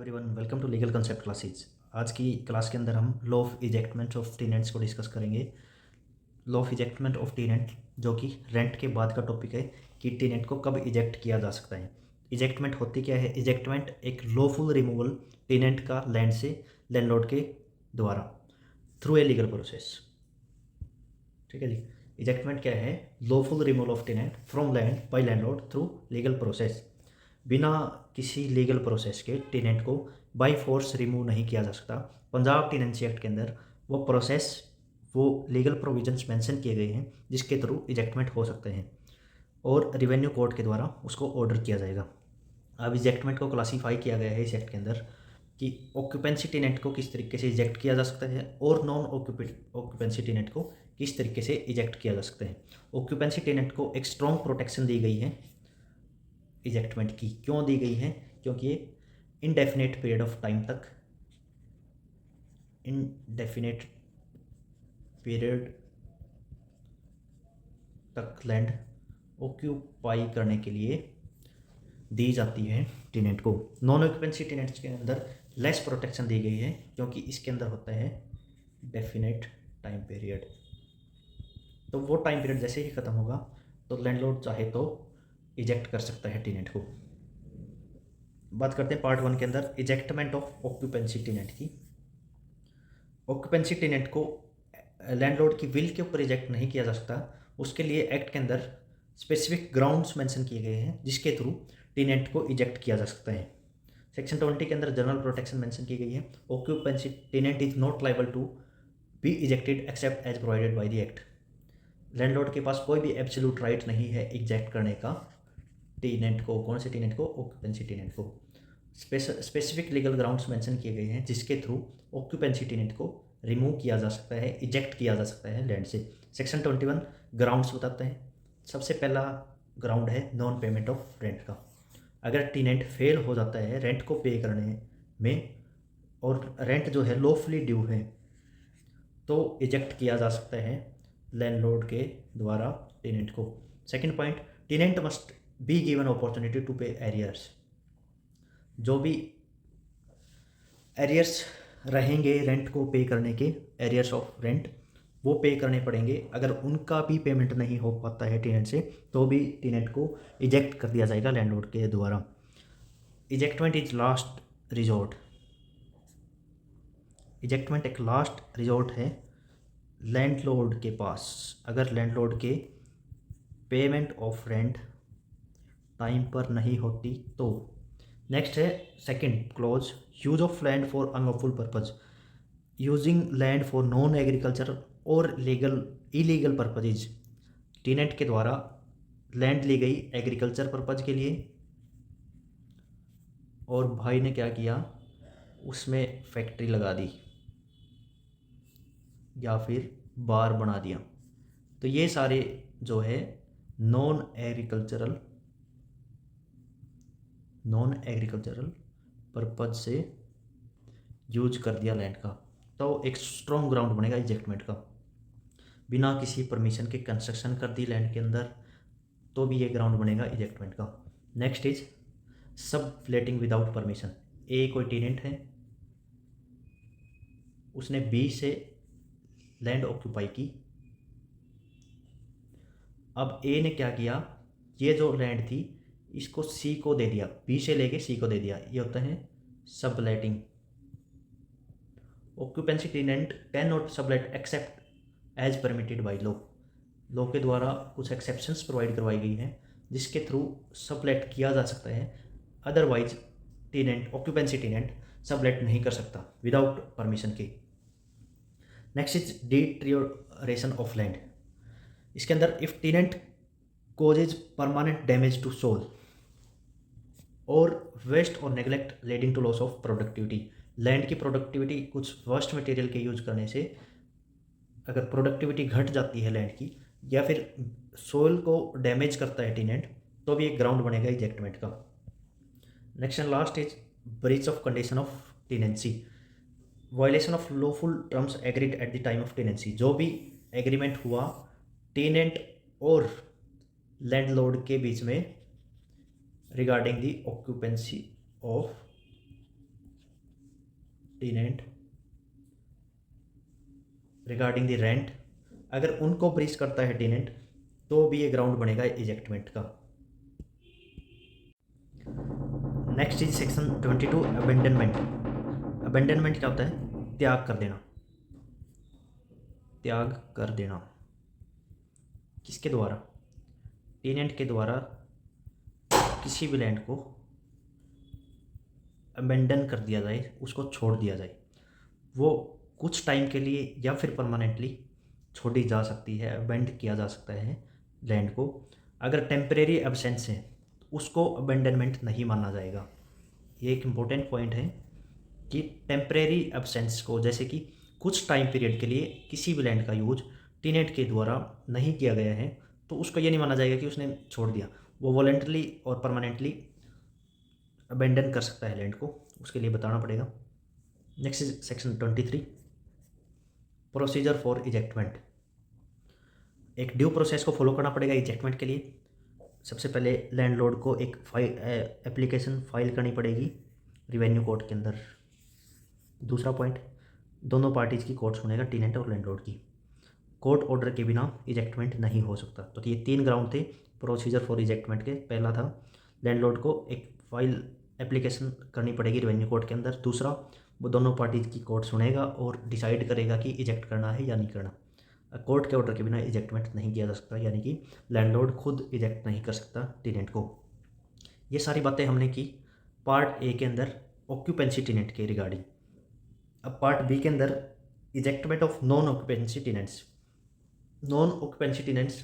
Everyone, welcome to legal concept classes. आज की class के अंदर हम law of ejectment of tenants को डिस्कस करेंगे। Law of ejectment of tenant, जो कि रेंट के बाद का टॉपिक है कि टीनेंट को कब इजेक्ट किया जा सकता है। इजेक्टमेंट होती क्या है? इजेक्टमेंट एक लॉफुल रिमूवल टीनेंट का लैंड से लैंडलॉर्ड के द्वारा थ्रू ए लीगल प्रोसेस। ठीक है जी। इजेक्टमेंट क्या है? Lawful removal of tenant from land by landlord through legal process. बिना किसी लीगल प्रोसेस के टेनेंट को बाय फोर्स रिमूव नहीं किया जा सकता। पंजाब टेनेंसी एक्ट के अंदर वो प्रोसेस, वो लीगल प्रोविजंस मेंशन किए गए हैं जिसके थ्रू इजेक्टमेंट हो सकते हैं और रिवेन्यू कोर्ट के द्वारा उसको ऑर्डर किया जाएगा। अब इजेक्टमेंट को क्लासीफाई किया गया है इस एक्ट के अंदर कि ऑक्यूपेंसी टेनेंट को किस तरीके से इजेक्ट किया जा सकता है और नॉन ऑक्यूपेंसी टेनेंट को किस तरीके से इजेक्ट किया जा सकता है। ऑक्यूपेंसी टेनेंट को एक स्ट्रॉन्ग प्रोटेक्शन दी गई है इजेक्टमेंट की। क्यों दी गई है? क्योंकि ये इनडेफिनेट पीरियड ऑफ टाइम तक, इनडेफिनेट पीरियड तक लैंड ऑक्यूपाई करने के लिए दी जाती है टेनेंट को। नॉन ऑक्यूपेंसी टेनेंट्स के अंदर लेस प्रोटेक्शन दी गई है क्योंकि इसके अंदर होता है डेफिनेट टाइम पीरियड। तो वो टाइम पीरियड जैसे ही ख़त्म होगा तो लैंडलॉर्ड चाहे तो इजेक्ट कर सकता है टेनेंट को। बात करते हैं पार्ट 1 के अंदर इजेक्टमेंट ऑफ ऑक्यूपेंसी टेनेंट की। ऑक्यूपेंसी टेनेंट को लैंडलॉर्ड की विल के ऊपर इजेक्ट नहीं किया जा सकता। उसके लिए एक्ट के अंदर स्पेसिफिक ग्राउंड्स मेंशन किए गए हैं जिसके थ्रू टेनेंट को इजेक्ट किया जा सकता है। सेक्शन 20 के अंदर जनरल प्रोटेक्शन मेंशन की गई है। Occupancy tenant is not liable to be ejected except as provided by the act. Landlord के पास कोई भी एब्सोल्यूट राइट नहीं है इजेक्ट करने का टेनेंट को। कौन से टेनेंट को? ऑक्यूपेंसी टेनेंट को। स्पेसिफिक लीगल ग्राउंड्स मेंशन किए गए हैं जिसके थ्रू ऑक्यूपेंसी टेनेंट को रिमूव किया जा सकता है, इजेक्ट किया जा सकता है लैंड से। सेक्शन 21 ग्राउंड्स बताते हैं। सबसे पहला ग्राउंड है नॉन पेमेंट ऑफ रेंट का। अगर टेनेंट फेल हो जाता है रेंट को पे करने में और रेंट जो है लॉफुली ड्यू है तो इजेक्ट किया जा सकता है लैंडलॉर्ड के द्वारा टेनेंट को। Second point, tenant must be given opportunity to pay arrears. जो भी एरियर्स रहेंगे रेंट को पे करने के, एरियर्स ऑफ रेंट वो पे करने पड़ेंगे। अगर उनका भी पेमेंट नहीं हो पाता है टेनेंट से तो भी टेनेंट को इजेक्ट कर दिया जाएगा लैंडलॉर्ड के द्वारा। Ejectment is last resort. Ejectment एक लास्ट रिजॉर्ट है लैंडलॉर्ड के पास अगर लैंडलॉर्ड के पेमेंट ऑफ रेंट टाइम पर नहीं होती तो। नेक्स्ट है second clause, use of land for unlawful purpose. Using land for non agriculture और लीगल इलीगल पर्पजेज। टेनेंट के द्वारा लैंड ली गई एग्रीकल्चर पर्पज के लिए और भाई ने क्या किया, उसमें फैक्ट्री लगा दी या फिर बार बना दिया। तो ये सारे जो है नॉन एग्रीकल्चरल पर्पज से यूज कर दिया लैंड का, तो एक स्ट्रॉन्ग ग्राउंड बनेगा इजेक्टमेंट का। बिना किसी परमिशन के कंस्ट्रक्शन कर दी लैंड के अंदर तो भी ये ग्राउंड बनेगा इजेक्टमेंट का। नेक्स्ट इज सब लेटिंग विदाउट परमिशन। ए कोई टेनेंट है, उसने बी से लैंड ऑक्यूपाई की। अब ए ने क्या किया, ये जो लैंड थी इसको सी को दे दिया, बी से लेके सी को दे दिया। ये होता है subletting. Occupancy tenant can not sublet except as permitted by law. Law के द्वारा कुछ एक्सेप्शंस प्रोवाइड करवाई गई हैं जिसके थ्रू सबलेट किया जा सकता है। Otherwise tenant, occupancy tenant sublet नहीं कर सकता विदाउट परमिशन के। Next is deterioration of land. इसके अंदर if tenant causes permanent damage to soil और वेस्ट और neglect leading to loss of productivity. Land की प्रोडक्टिविटी कुछ वर्स्ट मटेरियल के यूज करने से अगर प्रोडक्टिविटी घट जाती है लैंड की या फिर सोइल को डैमेज करता है टेनेंट तो भी एक ग्राउंड बनेगा इजेक्टमेंट का। Next and last is breach of condition of tenancy. Violation of lawful terms agreed at the time of tenancy. जो भी एग्रीमेंट हुआ टेनेंट और लैंडलॉर्ड के बीच में regarding the occupancy of tenant regarding the rent, अगर उनको ब्रीच करता है टेनेंट तो भी ये ग्राउंड बनेगा इजेक्टमेंट का। Next is section 22 abandonment. Abandonment क्या होता है? त्याग कर देना। त्याग कर देना किसके द्वारा? टेनेंट के द्वारा किसी भी लैंड को अबेंडन कर दिया जाए, उसको छोड़ दिया जाए। वो कुछ टाइम के लिए या फिर परमानेंटली छोड़ी जा सकती है, अबेंड किया जा सकता है लैंड को। अगर टेम्परेरी एब्सेंस है उसको अबेंडनमेंट नहीं माना जाएगा। ये एक इम्पोर्टेंट पॉइंट है कि टेम्परेरी एब्सेंस को, जैसे कि कुछ टाइम पीरियड के लिए किसी भी लैंड का यूज टेनेंट के द्वारा नहीं किया गया है, तो उसको ये नहीं माना जाएगा कि उसने छोड़ दिया। वो वॉलेंटरली और परमानेंटली अबेंडन कर सकता है लैंड को, उसके लिए बताना पड़ेगा। Next is section 23 procedure for ejectment. एक ड्यू प्रोसेस को फॉलो करना पड़ेगा इजेक्टमेंट के लिए। सबसे पहले लैंडलॉर्ड को एक एप्लीकेशन फाइल करनी पड़ेगी रिवेन्यू कोर्ट के अंदर। दूसरा पॉइंट, दोनों पार्टीज़ की कोर्ट सुनेगा, टेनेंट और लैंडलॉर्ड की। कोर्ट ऑर्डर के बिना इजेक्टमेंट नहीं हो सकता। तो ये 3 ग्राउंड थे प्रोसीजर फॉर इजेक्टमेंट के। पहला था लैंडलॉर्ड को एक फाइल एप्लीकेशन करनी पड़ेगी रेवेन्यू कोर्ट के अंदर। दूसरा, वो दोनों पार्टीज की कोर्ट सुनेगा और डिसाइड करेगा कि इजेक्ट करना है या नहीं करना। कोर्ट के ऑर्डर के बिना इजेक्टमेंट नहीं किया जा सकता, यानी कि लैंडलॉर्ड खुद इजेक्ट नहीं कर सकता टेनेंट को। ये सारी बातें हमने की पार्ट ए के अंदर ऑक्यूपेंसी टेनेंट के रिगार्डिंग। अब पार्ट बी के अंदर ejectment of non occupancy tenants. Non occupancy tenants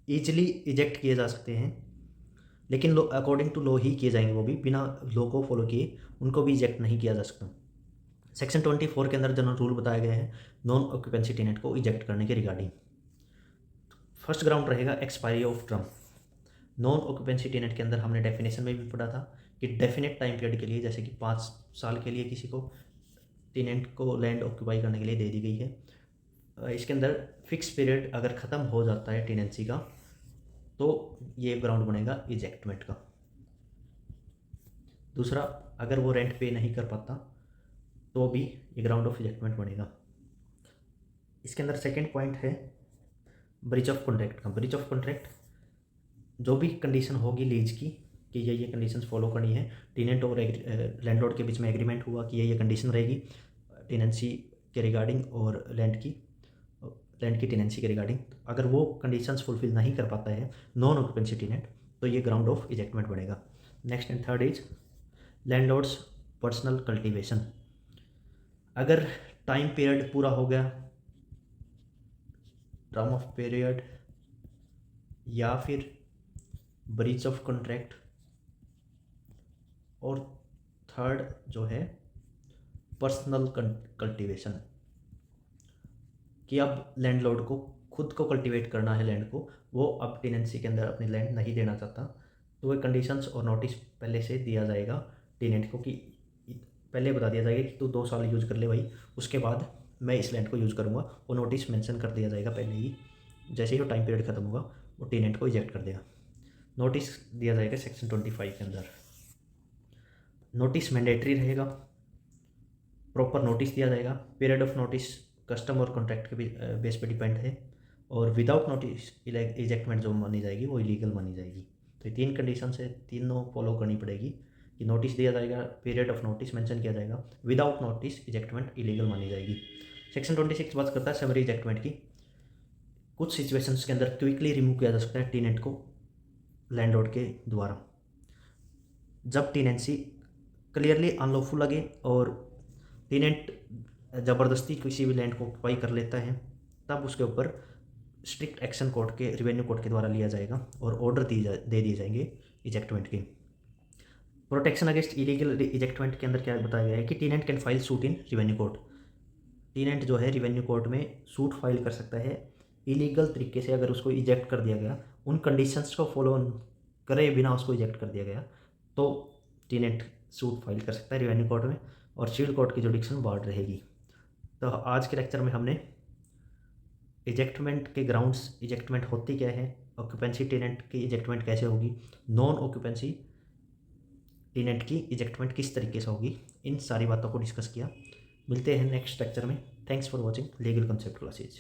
easily eject किए जा सकते हैं, लेकिन अकॉर्डिंग टू लॉ ही किए जाएंगे। वो भी बिना लॉ को फॉलो किए उनको भी इजेक्ट नहीं किया जा सकता। सेक्शन 24 के अंदर जनरल रूल बताए गए हैं नॉन ऑक्यूपेंसी टेनेंट को इजेक्ट करने के रिगार्डिंग। फर्स्ट ग्राउंड रहेगा expiry of term. Non occupancy tenant के अंदर हमने डेफिनेशन में भी पढ़ा था कि डेफिनेट टाइम पीरियड के लिए, जैसे कि 5 साल के लिए किसी को टेनेंट को लैंड ऑक्यूपाई करने के लिए दे दी गई है। इसके अंदर फिक्स पीरियड अगर ख़त्म हो जाता है टेनेंसी का तो ये ग्राउंड बनेगा इजेक्टमेंट का। दूसरा, अगर वो रेंट पे नहीं कर पाता तो भी ये ग्राउंड ऑफ इजेक्टमेंट बनेगा। इसके अंदर सेकंड पॉइंट है ब्रीच ऑफ कॉन्ट्रैक्ट का। ब्रीच ऑफ कॉन्ट्रैक्ट, जो भी कंडीशन होगी लीज की कि ये कंडीशंस फॉलो करनी है, टेनेंट और लैंडलॉर्ड के बीच में एग्रीमेंट हुआ कि ये कंडीशन रहेगी टेनेंसी के रिगार्डिंग और लैंड की टेनेंसी के रिगार्डिंग। अगर वो कंडीशंस फुलफिल नहीं कर पाता है नॉन ऑक्यूपेंसी टेनेंट तो ये ग्राउंड ऑफ इजेक्टमेंट बनेगा। Next and third is landlords personal cultivation. अगर टाइम पीरियड पूरा हो गया, टर्म ऑफ पीरियड, या फिर ब्रीच ऑफ कॉन्ट्रैक्ट, और थर्ड जो है पर्सनल कल्टीवेशन, कि अब लैंडलॉर्ड को खुद को कल्टीवेट करना है लैंड को, वो अब टेनेंसी के अंदर अपनी लैंड नहीं देना चाहता, तो वो कंडीशंस और नोटिस पहले से दिया जाएगा टेनेंट को, कि पहले बता दिया जाएगा कि तू 2 साल यूज़ कर ले भाई, उसके बाद मैं इस लैंड को यूज़ करूँगा। वो नोटिस मेंशन कर दिया जाएगा पहले ही। जैसे ही वो टाइम पीरियड खत्म होगा वो टेनेंट को इजेक्ट कर देगा। नोटिस दिया जाएगा सेक्शन 25 के अंदर। नोटिस मैंडेटरी रहेगा, प्रॉपर नोटिस दिया जाएगा। पीरियड ऑफ नोटिस कस्टम और कॉन्ट्रैक्ट के बेस पे डिपेंड है, और विदाउट नोटिस इजेक्टमेंट जो मानी जाएगी वो इलीगल मानी जाएगी। तो ये 3 कंडीशन है, तीनों फॉलो करनी पड़ेगी कि नोटिस दिया जाएगा, पीरियड ऑफ नोटिस मेंशन किया जाएगा, विदाउट नोटिस इजेक्टमेंट इलीगल मानी जाएगी। सेक्शन 26 बात करता है समरी इजेक्टमेंट की। कुछ सिचुएशंस के अंदर क्विकली रिमूव किया जा सकता है टेनेंट को लैंडलॉर्ड के द्वारा। जब टेनेंसी क्लियरली अनलॉफुल लगे और टेनेंट ज़बरदस्ती किसी भी लैंड को ऑक्यूपाई कर लेता है, तब उसके ऊपर स्ट्रिक्ट एक्शन कोर्ट के रिवेन्यू कोर्ट के द्वारा लिया जाएगा और ऑर्डर दे दिए जाएंगे इजेक्टमेंट के। प्रोटेक्शन अगेंस्ट इलीगल इजेक्टमेंट के अंदर क्या बताया गया है कि tenant can file suit in revenue court. Tenant जो है रिवेन्यू कोर्ट में सूट फाइल कर सकता है इलीगल तरीके से, अगर उसको इजेक्ट कर दिया गया, उन कंडीशंस को फॉलो करे बिना उसको इजेक्ट कर दिया गया, तो टेनेंट सूट फाइल कर सकता है रिवेन्यू कोर्ट में, और सिविल कोर्ट की जुडिक्शन बार्ड रहेगी। तो आज के लेक्चर में हमने इजेक्टमेंट के ग्राउंड्स, इजेक्टमेंट होती क्या है, ऑक्यूपेंसी टेनेंट की इजेक्टमेंट कैसे होगी, नॉन ऑक्यूपेंसी टेनेंट की इजेक्टमेंट किस तरीके से होगी, इन सारी बातों को डिस्कस किया। मिलते हैं नेक्स्ट लेक्चर में। Thanks for watching legal concept classes.